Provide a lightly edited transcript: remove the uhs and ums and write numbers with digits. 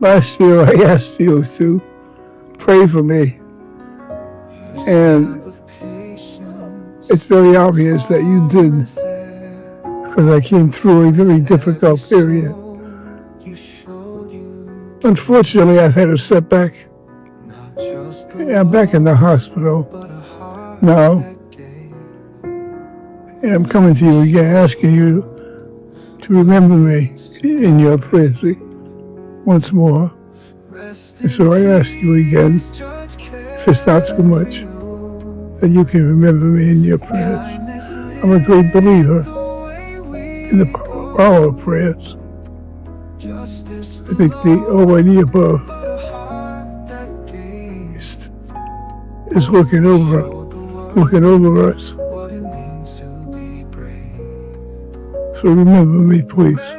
Last year I asked you to pray for me, and it's very obvious that you did, because I came through a very difficult period. Unfortunately, I've had a setback. I'm back in the hospital now, and I'm coming to you again, asking you to remember me in your prayers once more. And so I ask you again, if it's not too much, that you can remember me in your prayers. I'm a great believer in the power of prayers. I think the Almighty above is looking over us. So remember me, please.